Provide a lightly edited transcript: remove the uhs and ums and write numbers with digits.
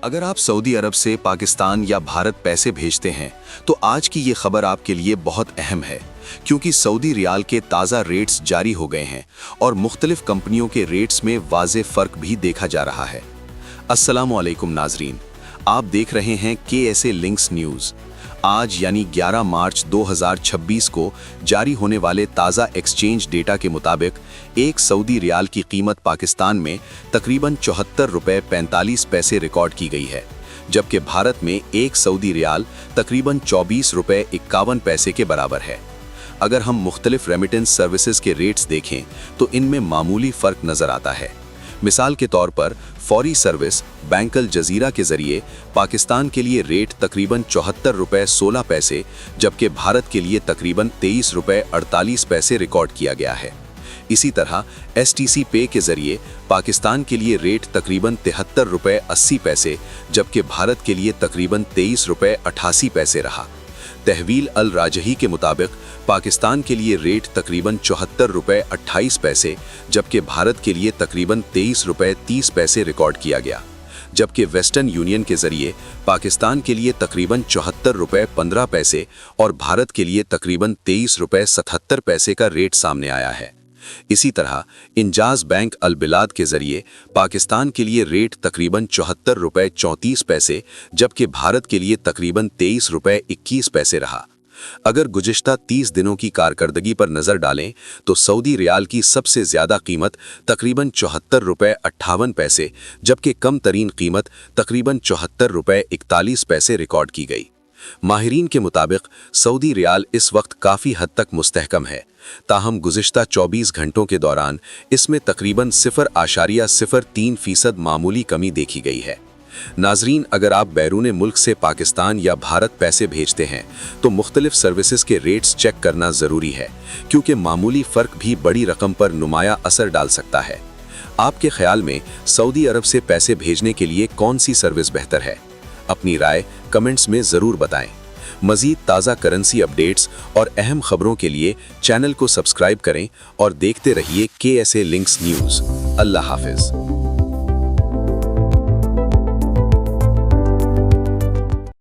अगर आप सऊदी अरब से पाकिस्तान या भारत पैसे भेजते हैं तो आज की ये खबर आपके लिए बहुत अहम है, क्योंकि सऊदी रियाल के ताज़ा रेट्स जारी हो गए हैं और मुख्तलिफ कंपनियों के रेट्स में वाज़े फ़र्क भी देखा जा रहा है। अस्सलामु अलैकुम नाजरीन, आप देख रहे हैं KSA लिंक्स न्यूज़। आज यानी 11 मार्च 2026 को जारी होने वाले ताज़ा एक्सचेंज डेटा के मुताबिक एक सऊदी रियाल की कीमत पाकिस्तान में तकरीबन 74 रुपये 45 पैसे रिकॉर्ड की गई है, जबकि भारत में एक सऊदी रियाल तकरीबन 24 रुपये 51 पैसे के बराबर है। अगर हम मुख्तलिफ रेमिटेंस सर्विसेज के रेट्स देखें तो इनमें मामूली फ़र्क नज़र आता है। मिसाल के तौर पर फौरी सर्विस बैंक अल जजीरा के जरिए पाकिस्तान के लिए रेट तकरीबन 74 रुपये 16 पैसे, जबकि भारत के लिए तकरीबन 23 रुपये 48 पैसे रिकॉर्ड किया गया है। इसी तरह STC पे के जरिए पाकिस्तान के लिए रेट तकरीबन 73 रुपये 80 पैसे, जबकि भारत के लिए तकरीबन 23 रुपये 88 पैसे रहा। तहवील अल राजही के मुताबिक पाकिस्तान के लिए रेट तकरीबन 74 रुपये 28 पैसे, जबकि भारत के लिए तकरीबन 23 रुपये 30 पैसे रिकॉर्ड किया गया। जबकि वेस्टर्न यूनियन के जरिए पाकिस्तान के लिए तकरीबन 74 रुपये 15 पैसे और भारत के लिए तकरीबन 23 रुपये 77 पैसे का रेट सामने आया है। इसी तरह इंजाज बैंक अल बिलाद के जरिए पाकिस्तान के लिए रेट तकरीबन 74 रुपये 34 पैसे, जबकि भारत के लिए तकरीबन 23 रुपये 21 पैसे रहा। अगर गुज़िश्ता 30 दिनों की कारकर्दगी पर नज़र डालें तो सऊदी रियाल की सबसे ज़्यादा कीमत तकरीबन 74 रुपये 58 पैसे, जबकि कम तरीन कीमत तकरीबन 74 रुपये 41 पैसे रिकॉर्ड की गई। माहिरीन के मुताबिक सऊदी रियाल इस वक्त काफ़ी हद तक मुस्तहकम है, ताहम गुज़िश्ता 24 घंटों के दौरान इसमें तकरीबन 0.03% मामूली कमी देखी गई है। नाजरीन, अगर आप बैरून मुल्क से पाकिस्तान या भारत पैसे भेजते हैं तो मुख्तलिफ सर्विसेज के रेट्स चेक करना ज़रूरी है, क्योंकि मामूली फ़र्क भी बड़ी रकम पर नुमाया असर डाल सकता है। आपके ख्याल में सऊदी अरब से पैसे भेजने के लिए कौन सी सर्विस बेहतर है? अपनी राय कमेंट्स में ज़रूर बताएं। मज़ीद ताज़ा करेंसी अपडेट्स और अहम खबरों के लिए चैनल को सब्सक्राइब करें और देखते रहिए KSA लिंक्स न्यूज़। अल्लाह हाफ़िज़।